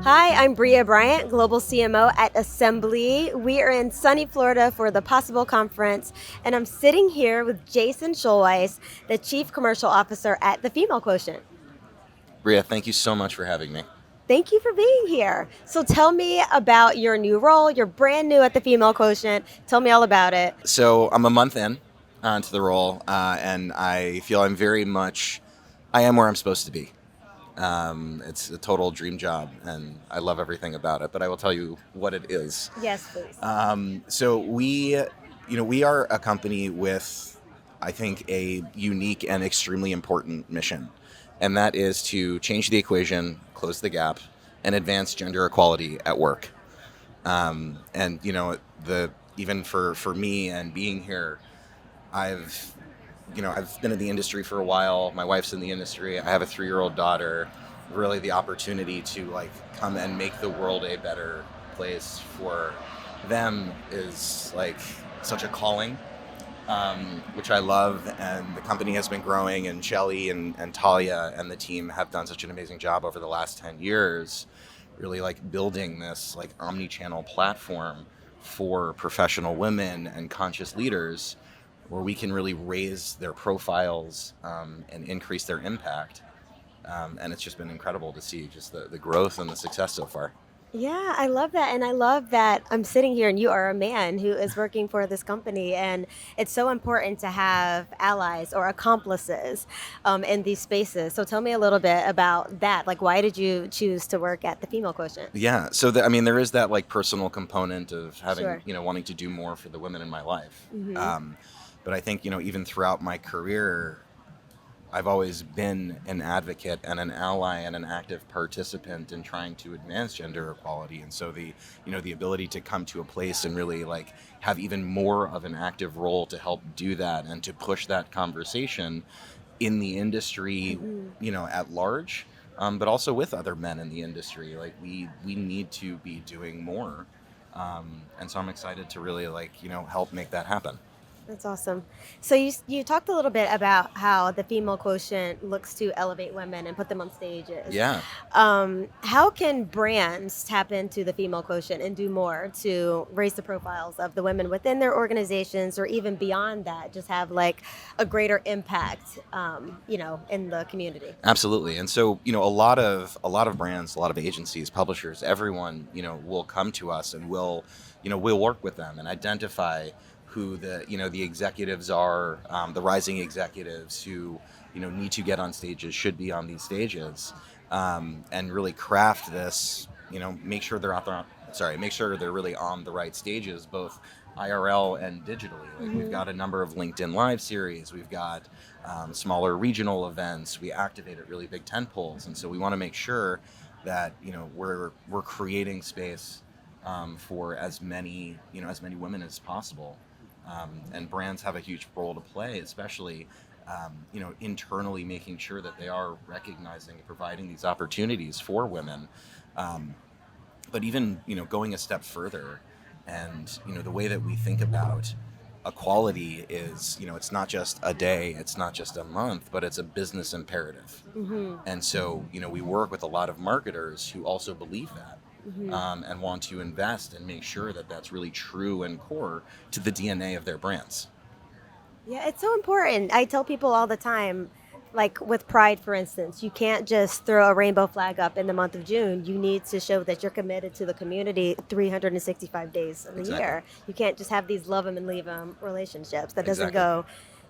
Hi, I'm Bria Bryant, Global CMO at Assembly. We are in sunny Florida for the Possible Conference, and I'm sitting here with Jason Schulweis, the Chief Commercial Officer at the Female Quotient. Bria, thank you so much for having me. Thank you for being here. So tell me about your new role. You're brand new at the Female Quotient. Tell me all about it. So I'm a month in to the role, and I feel I am where I'm supposed to be. It's a total dream job, and I love everything about it. But I will tell you what it is. Yes, please. We are a company with, I think, a unique and extremely important mission, and that is to change the equation, close the gap, and advance gender equality at work. And the even for me and being here, I've I've been in the industry for a while. My wife's in the industry. I have a 3-year-old daughter. Really, the opportunity to come and make the world a better place for them is such a calling, which I love. And the company has been growing, and Shelly and Talia and the team have done such an amazing job over the last 10 years, really building this omni-channel platform for professional women and conscious leaders where we can really raise their profiles and increase their impact. And it's just been incredible to see just the growth and the success so far. Yeah, I love that. And I love that I'm sitting here and you are a man who is working for this company. And it's so important to have allies or accomplices in these spaces. So tell me a little bit about that. Like, why did you choose to work at the Female Quotient? Yeah, so there is that personal component of having, Sure. wanting to do more for the women in my life. Hmm. But I think, even throughout my career, I've always been an advocate and an ally and an active participant in trying to advance gender equality. And so the ability to come to a place and really have even more of an active role to help do that and to push that conversation in the industry, Hmm. at large, but also with other men in the industry. We need to be doing more. And so I'm excited to really help make that happen. That's awesome. So you talked a little bit about how the Female Quotient looks to elevate women and put them on stages. Yeah. How can brands tap into the Female Quotient and do more to raise the profiles of the women within their organizations, or even beyond that, just have a greater impact, in the community? Absolutely. And so, a lot of brands, a lot of agencies, publishers, everyone, will come to us and we'll work with them and identify who the executives are, the rising executives who, need to get on stages, should be on these stages, and really craft this, make sure make sure they're really on the right stages, both IRL and digitally. We've Hmm. got a number of LinkedIn Live series. We've got smaller regional events. We activate at really big tent poles, and so we want to make sure that we're creating space for as many women as possible. And brands have a huge role to play, especially internally, making sure that they are recognizing and providing these opportunities for women. Um, but even going a step further, and the way that we think about equality is, it's not just a day, it's not just a month, but it's a business imperative. Hmm. And so we work with a lot of marketers who also believe that, Hmm. and want to invest and make sure that that's really true and core to the DNA of their brands. Yeah, it's so important. I tell people all the time, like with Pride, for instance, you can't just throw a rainbow flag up in the month of June. You need to show that you're committed to the community 365 days of the Exactly. year. You can't just have these love them and leave them relationships. That doesn't Exactly. go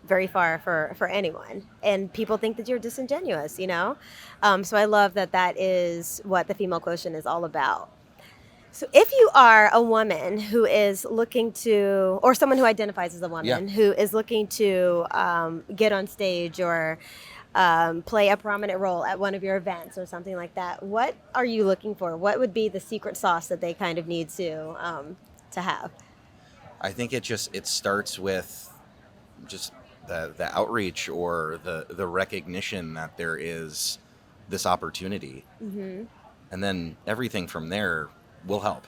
very far for anyone. And people think that you're disingenuous. So I love that that is what the Female Quotient is all about. So, if you are a woman who is looking to, or someone who identifies as a Yeah. woman who is looking to get on stage or play a prominent role at one of your events or something like that, what are you looking for? What would be the secret sauce that they kind of need to have? I think it starts with just the outreach, or the recognition that there is this opportunity, Hmm. and then everything from there will help.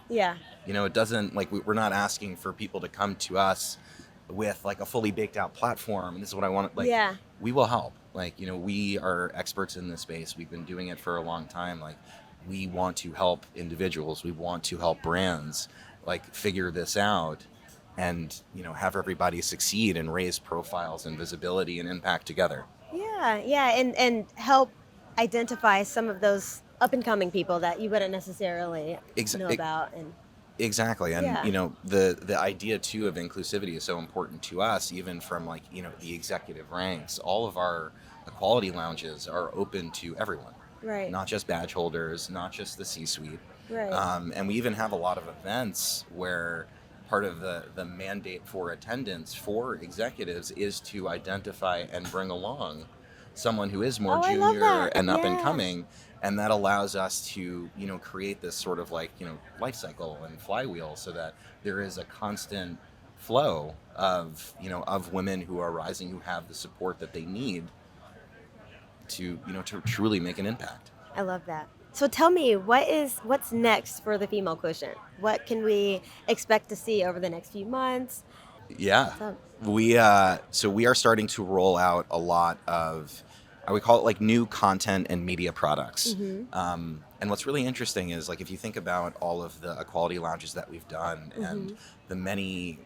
Yeah. It doesn't, we're not asking for people to come to us with a fully baked out platform and this is what I want. Yeah. We will help. We are experts in this space. We've been doing it for a long time. we want to help individuals, we want to help brands like figure this out and, have everybody succeed and raise profiles and visibility and impact together. Yeah, yeah, and help identify some of those up and coming people that you wouldn't necessarily know Exa- about. And Exactly. And, yeah. the idea too of inclusivity is so important to us, even from like, the executive ranks. All of our equality lounges are open to everyone, Right. not just badge holders, not just the C-suite. Right. And we even have a lot of events where part of the mandate for attendance for executives is to identify and bring along someone who is more Oh, I love junior that. and up and Yeah. coming, and that allows us to create this sort of like life cycle and flywheel, so that there is a constant flow of of women who are rising, who have the support that they need to truly make an impact. I love that. So tell me, what's next for the Female Quotient? What can we expect to see over the next few months? Yeah. So, We are starting to roll out a lot of, I would call it like new content and media products. mm-hmm, And what's really interesting is like if you think about all of the equality lounges that we've done mm-hmm. and the many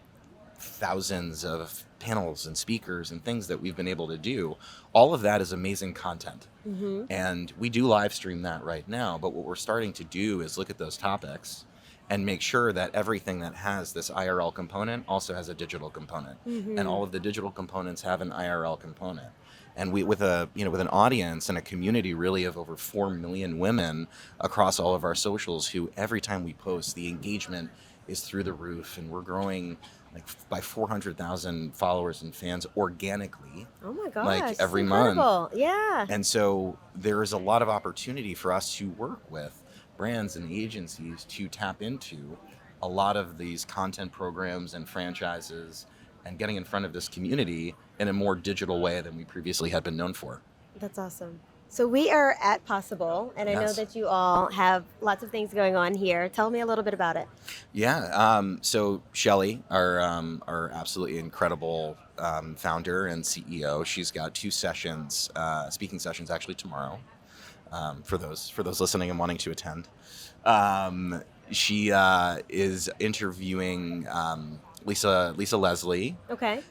thousands of panels and speakers and things that we've been able to do, all of that is amazing content. Mm-hmm. And we do live stream that right now, but what we're starting to do is look at those topics and make sure that everything that has this IRL component also has a digital component. Mm-hmm. And all of the digital components have an IRL component. And we, with with an audience and a community really of over 4 million women across all of our socials, who every time we post, the engagement is through the roof, and we're growing like by 400,000 followers and fans organically, Oh my gosh, like that's every month. incredible. Yeah. And so there is a lot of opportunity for us to work with brands and agencies to tap into a lot of these content programs and franchises and getting in front of this community in a more digital way than we previously had been known for. That's awesome. So we are at Possible, and I know Yes. that you all have lots of things going on here. Tell me a little bit about it. Yeah. So Shelly, our absolutely incredible founder and CEO, she's got 2 sessions, speaking sessions actually tomorrow. For those listening and wanting to attend, she is interviewing Lisa Leslie Okay.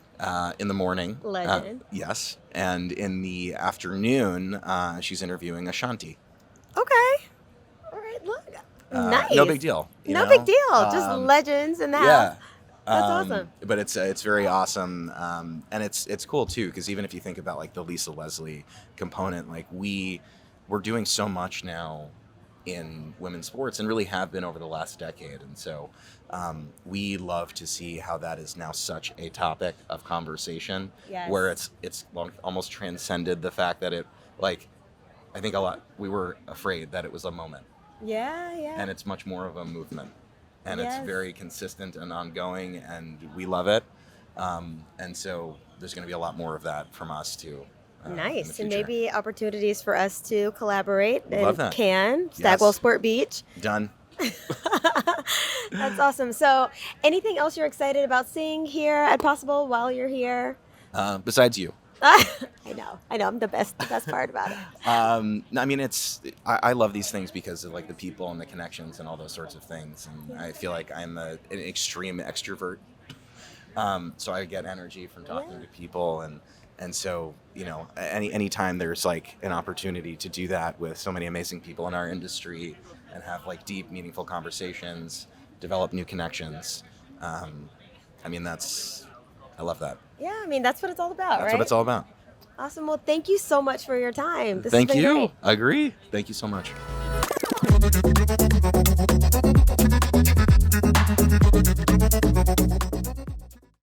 in the morning. Legend. Yes, and in the afternoon, she's interviewing Ashanti. Okay. All right. Look. Nice. No big deal. No big deal. Just legends in the Yeah. house. That's awesome. But it's very awesome, and it's cool too, because even if you think about like the Lisa Leslie component, like we're doing so much now in women's sports and really have been over the last decade, and so we love to see how that is now such a topic of conversation, Yes. where it's almost transcended the fact that it, like, I think we were afraid that it was a moment, Yeah. Yeah. and it's much more of a movement, and Yes. it's very consistent and ongoing, and we love it. And so there's going to be a lot more of that from us too. In the Nice. And future. maybe opportunities for us to collaborate in Love that. Cannes, Yes. Stagwell Sport Beach. Done. That's awesome. So, anything else you're excited about seeing here at Possible while you're here? Besides you. I know. I'm the best part about it. No, I mean, I love these things because of like the people and the connections and all those sorts of things. And I feel like I'm an extreme extrovert. So I get energy from talking to people, and so any time there's like an opportunity to do that with so many amazing people in our industry and have like deep, meaningful conversations, develop new connections. I mean, I love that. Yeah, I mean, that's what it's all about, That's right? what it's all about. Awesome. Well, thank you so much for your time. This Thank has been you. great. Agree. Thank you so much.